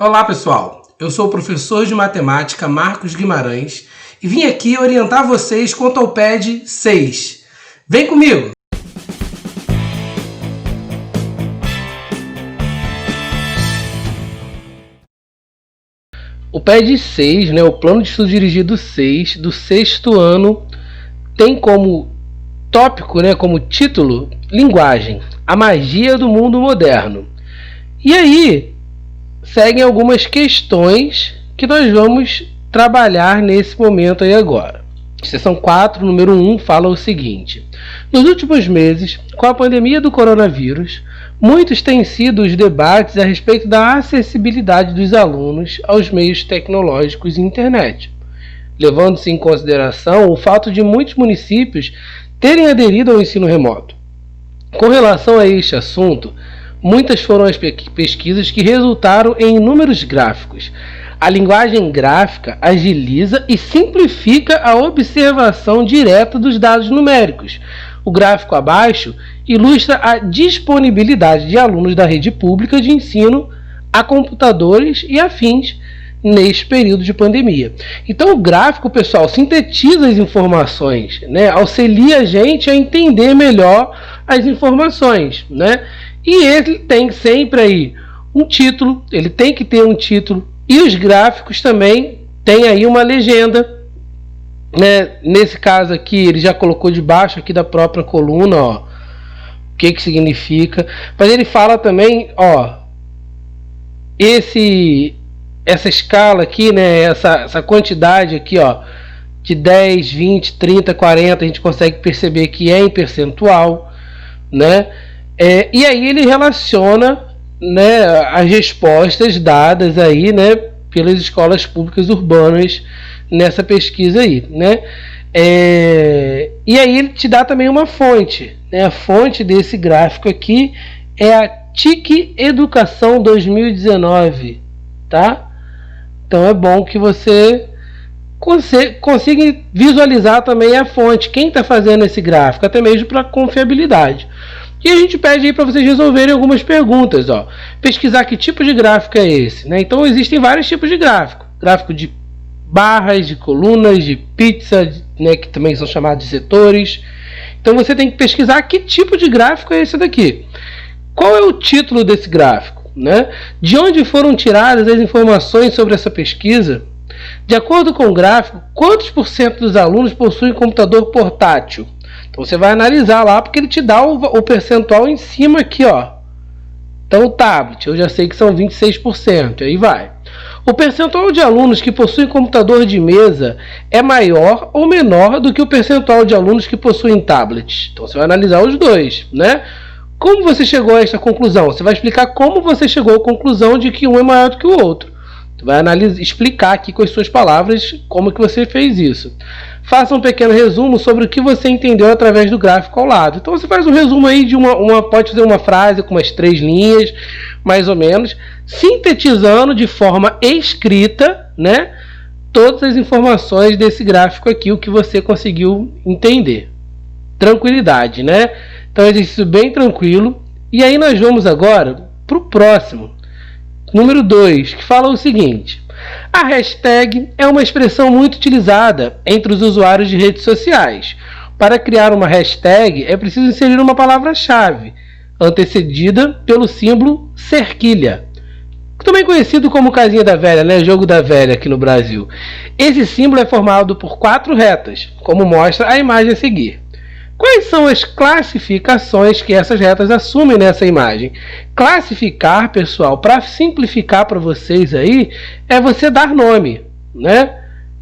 Olá pessoal, eu sou o professor de matemática Marcos Guimarães e vim aqui orientar vocês quanto ao PED 6. Vem comigo! O PED 6, o Plano de Estudo Dirigido 6, do sexto ano, tem como tópico, como título, linguagem, a magia do mundo moderno. E aí, seguem algumas questões que nós vamos trabalhar nesse momento aí agora. Seção 4, número 1, fala o seguinte: nos últimos meses, com a pandemia do coronavírus, muitos têm sido os debates a respeito da acessibilidade dos alunos aos meios tecnológicos e internet, levando-se em consideração o fato de muitos municípios terem aderido ao ensino remoto. Com relação a este assunto, muitas foram as pesquisas que resultaram em inúmeros gráficos. A linguagem gráfica agiliza e simplifica a observação direta dos dados numéricos. O gráfico abaixo ilustra a disponibilidade de alunos da rede pública de ensino a computadores e afins neste período de pandemia. Então o gráfico, pessoal, sintetiza as informações, auxilia a gente a entender melhor as informações, E ele tem sempre aí um título, ele tem que ter um título, e os gráficos também têm aí uma legenda, Nesse caso aqui, ele já colocou debaixo aqui da própria coluna, o que significa. Mas ele fala também, essa escala aqui, essa quantidade aqui, de 10, 20, 30, 40, a gente consegue perceber que é em percentual, e aí ele relaciona, as respostas dadas aí, pelas escolas públicas urbanas nessa pesquisa aí, e aí ele te dá também uma fonte, a fonte desse gráfico aqui é a TIC Educação 2019, tá? Então é bom que você consiga visualizar também a fonte, quem está fazendo esse gráfico, até mesmo para confiabilidade. E a gente pede aí para vocês resolverem algumas perguntas, pesquisar que tipo de gráfico é esse, Então existem vários tipos de gráfico, gráfico de barras, de colunas, de pizza, que também são chamados de setores. Então você tem que pesquisar que tipo de gráfico é esse daqui. Qual é o título desse gráfico, De onde foram tiradas as informações sobre essa pesquisa? De acordo com o gráfico, quantos por cento dos alunos possuem computador portátil? Então você vai analisar lá, porque ele te dá o percentual em cima aqui, Então o tablet, eu já sei que são 26%, aí vai. O percentual de alunos que possuem computador de mesa é maior ou menor do que o percentual de alunos que possuem tablets? Então você vai analisar os dois, Como você chegou a esta conclusão? Você vai explicar como você chegou à conclusão de que um é maior do que o outro. Você vai explicar aqui com as suas palavras como que você fez isso. Faça um pequeno resumo sobre o que você entendeu através do gráfico ao lado. Então você faz um resumo aí de pode fazer uma frase com umas 3 linhas, mais ou menos, sintetizando de forma escrita, todas as informações desse gráfico aqui, o que você conseguiu entender. Tranquilidade, Então é um exercício bem tranquilo. E aí nós vamos agora para o próximo, número 2, que fala o seguinte: a hashtag é uma expressão muito utilizada entre os usuários de redes sociais. Para criar uma hashtag é preciso inserir uma palavra-chave, antecedida pelo símbolo cerquilha, também conhecido como casinha da velha, jogo da velha aqui no Brasil. Esse símbolo é formado por 4 retas, como mostra a imagem a seguir. Quais são as classificações que essas retas assumem nessa imagem? Classificar, pessoal, para simplificar para vocês aí, é você dar nome,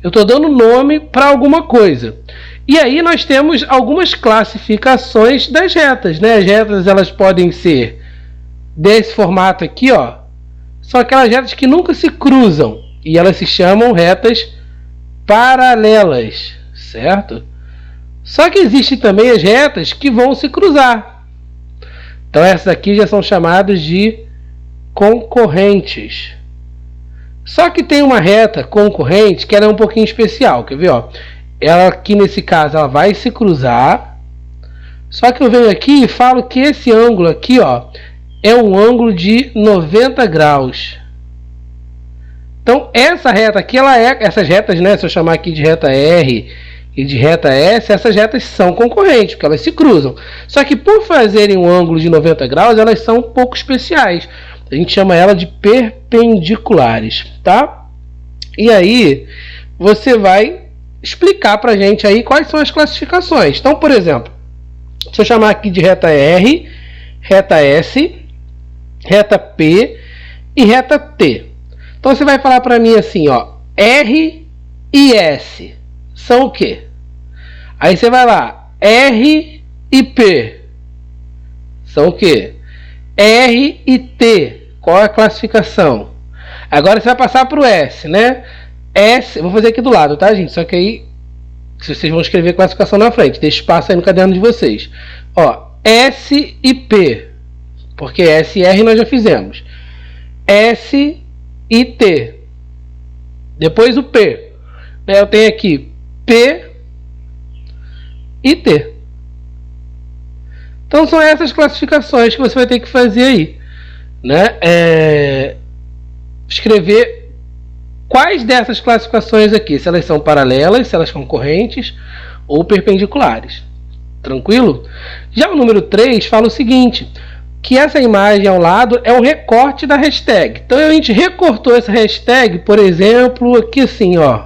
Eu estou dando nome para alguma coisa. E aí nós temos algumas classificações das retas, As retas, elas podem ser desse formato aqui, São aquelas retas que nunca se cruzam e elas se chamam retas paralelas, certo? Só que existem também as retas que vão se cruzar. Então essas aqui já são chamadas de concorrentes. Só que tem uma reta concorrente que ela é um pouquinho especial. Quer ver? Ela aqui nesse caso ela vai se cruzar. Só que eu venho aqui e falo que esse ângulo aqui é um ângulo de 90 graus. Então essa reta aqui, essas retas, né, se eu chamar aqui de reta R e de reta S, essas retas são concorrentes, porque elas se cruzam. Só que por fazerem um ângulo de 90 graus, elas são um pouco especiais. A gente chama ela de perpendiculares, tá? E aí você vai explicar pra gente aí quais são as classificações. Então, por exemplo, se eu chamar aqui de reta R, reta S, reta P e reta T. Então você vai falar para mim assim, ó, R e S são o quê? Aí você vai lá, R e P são o quê? R e T, qual é a classificação? Agora você vai passar para o S, né? S, vou fazer aqui do lado, tá, gente? Só que aí vocês vão escrever classificação na frente, deixa espaço aí no caderno de vocês. Ó, S e P, porque S e R nós já fizemos. S e T. Depois o P. Eu tenho aqui P e T. Então são essas classificações que você vai ter que fazer aí, né? Escrever quais dessas classificações aqui, se elas são paralelas, se elas são correntes ou perpendiculares. Tranquilo? Já o número 3 fala o seguinte, que essa imagem ao lado é um recorte da hashtag. Então a gente recortou essa hashtag, por exemplo, aqui assim, ó.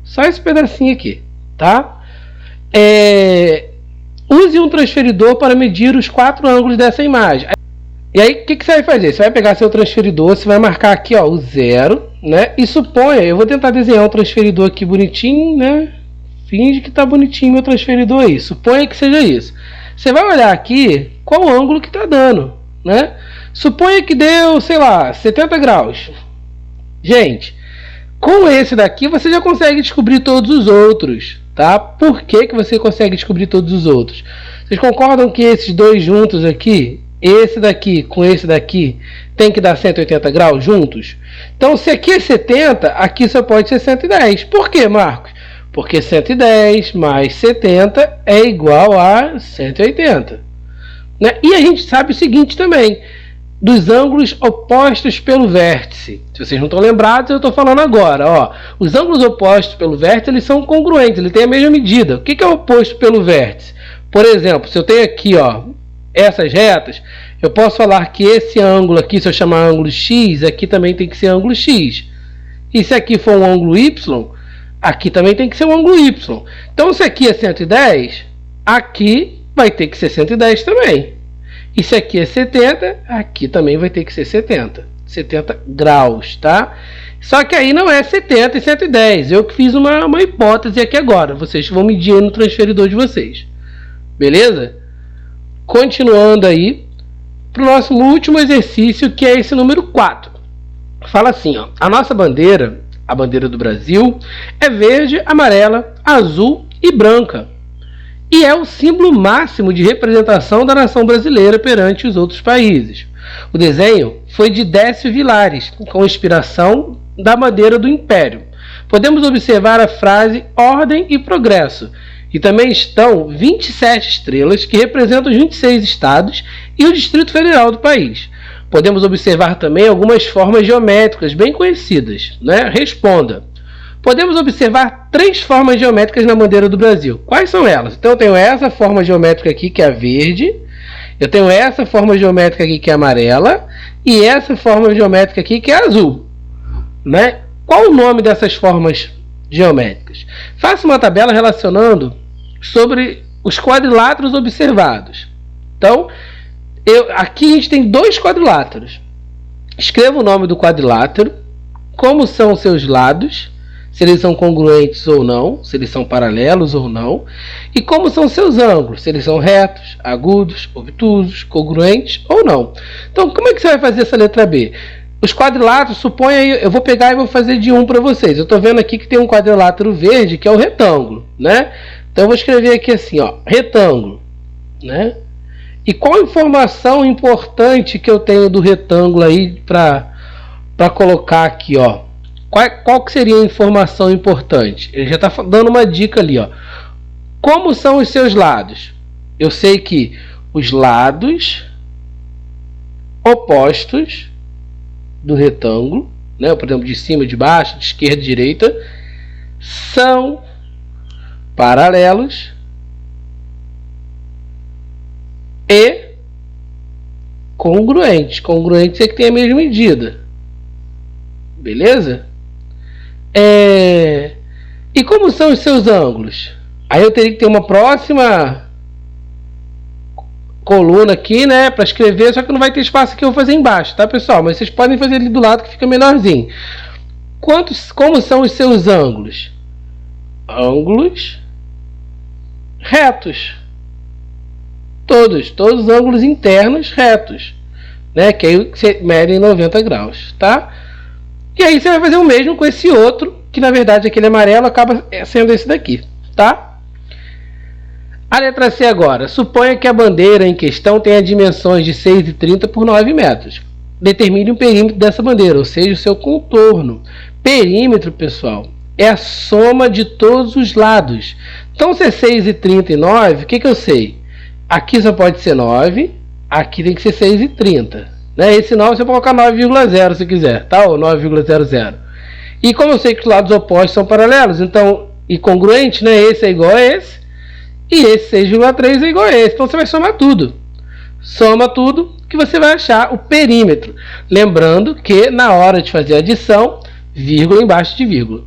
Só esse pedacinho aqui, tá? Use um transferidor para medir os 4 ângulos dessa imagem. E aí, o que você vai fazer? Você vai pegar seu transferidor, você vai marcar aqui, ó, o 0, né? E suponha, eu vou tentar desenhar um transferidor aqui bonitinho, né? Finge que tá bonitinho meu transferidor aí. Suponha que seja isso. Você vai olhar aqui qual ângulo que tá dando, né? Suponha que deu, sei lá, 70 graus. Gente, com esse daqui você já consegue descobrir todos os outros, tá? Por que você consegue descobrir todos os outros? Vocês concordam que esses dois juntos aqui, esse daqui com esse daqui, tem que dar 180 graus juntos? Então, se aqui é 70, aqui só pode ser 110. Por quê, Marcos? Porque 110 mais 70 é igual a 180. Né? E a gente sabe o seguinte também, dos ângulos opostos pelo vértice. Se vocês não estão lembrados, eu estou falando agora. Ó, os ângulos opostos pelo vértice, eles são congruentes, eles têm a mesma medida. O que é oposto pelo vértice? Por exemplo, se eu tenho aqui, ó, essas retas, eu posso falar que esse ângulo aqui, se eu chamar ângulo X, aqui também tem que ser ângulo X. E se aqui for um ângulo Y, aqui também tem que ser um ângulo Y. Então, se aqui é 110, aqui vai ter que ser 110 também. E se aqui é 70, aqui também vai ter que ser 70. 70 graus, tá? Só que aí não é 70 e 110. Eu que fiz uma hipótese aqui agora. Vocês vão medir no transferidor de vocês. Beleza? Continuando aí para o nosso último exercício, que é esse número 4. Fala assim, ó, a nossa bandeira, a bandeira do Brasil, é verde, amarela, azul e branca. E é o símbolo máximo de representação da nação brasileira perante os outros países. O desenho foi de Décio Vilares, com inspiração da bandeira do Império. Podemos observar a frase ordem e progresso. E também estão 27 estrelas que representam os 26 estados e o Distrito Federal do país. Podemos observar também algumas formas geométricas bem conhecidas, né? Responda. Podemos observar 3 formas geométricas na bandeira do Brasil. Quais são elas? Então eu tenho essa forma geométrica aqui que é a verde, eu tenho essa forma geométrica aqui que é amarela e essa forma geométrica aqui que é azul, né? Qual o nome dessas formas geométricas? Faça uma tabela relacionando sobre os quadriláteros observados. Então, aqui a gente tem 2 quadriláteros. Escreva o nome do quadrilátero, como são os seus lados, se eles são congruentes ou não, se eles são paralelos ou não, e como são seus ângulos, se eles são retos, agudos, obtusos, congruentes ou não. Então, como é que você vai fazer essa letra B? Os quadriláteros, suponha aí, eu vou pegar e vou fazer de um para vocês. Eu estou vendo aqui que tem um quadrilátero verde, que é o retângulo, né? Então eu vou escrever aqui assim, ó, retângulo, né? E qual informação importante que eu tenho do retângulo aí para colocar aqui, ó? Qual que seria a informação importante? Ele já está dando uma dica ali, ó. Como são os seus lados? Eu sei que os lados opostos do retângulo né, por exemplo, de cima, de baixo, de esquerda e direita, são paralelos e congruentes. Congruentes é que tem a mesma medida. Beleza? E como são os seus ângulos? Aí eu teria que ter uma próxima coluna aqui, né, para escrever, só que não vai ter espaço aqui, eu vou fazer embaixo, tá, pessoal? Mas vocês podem fazer ali do lado que fica menorzinho. Como são os seus ângulos? Ângulos retos. Todos os ângulos internos retos, né, que aí você mede em 90 graus, tá? E aí você vai fazer o mesmo com esse outro, que na verdade aquele amarelo acaba sendo esse daqui, tá? A letra C agora. Suponha que a bandeira em questão tenha dimensões de 6,30 por 9 metros. Determine o perímetro dessa bandeira, ou seja, o seu contorno. Perímetro, pessoal, é a soma de todos os lados. Então, se é 6,30 e 9, o que eu sei? Aqui só pode ser 9, aqui tem que ser 6,30. Né? Esse 9 você pode colocar 9,0 se quiser, tá? Ou 9,00. E como eu sei que os lados opostos são paralelos, então, e congruente, né? Esse é igual a esse. E esse 6,3 é igual a esse. Então você vai somar tudo. Soma tudo que você vai achar o perímetro. Lembrando que na hora de fazer a adição, vírgula embaixo de vírgula.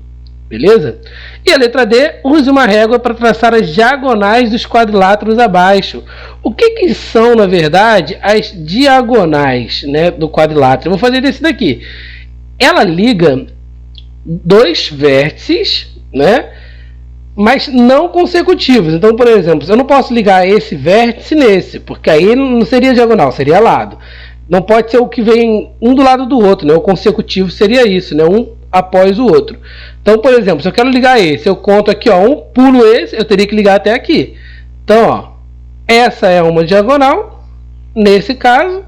Beleza? E a letra D, use uma régua para traçar as diagonais dos quadriláteros abaixo. O que são, na verdade, as diagonais, né, do quadrilátero? Eu vou fazer desse daqui. Ela liga dois vértices, né, mas não consecutivos. Então, por exemplo, eu não posso ligar esse vértice nesse, porque aí não seria diagonal, seria lado. Não pode ser o que vem um do lado do outro, né? O consecutivo seria isso, né? Um após o outro. Então, por exemplo, se eu quero ligar esse, eu conto aqui, ó, pulo esse, eu teria que ligar até aqui. Então, ó, essa é uma diagonal, nesse caso,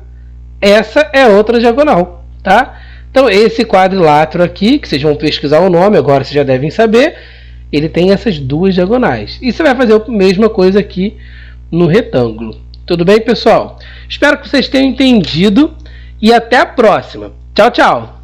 essa é outra diagonal, tá? Então, esse quadrilátero aqui, que vocês vão pesquisar o nome, agora vocês já devem saber, ele tem essas duas diagonais. E você vai fazer a mesma coisa aqui no retângulo. Tudo bem, pessoal? Espero que vocês tenham entendido e até a próxima. Tchau, tchau!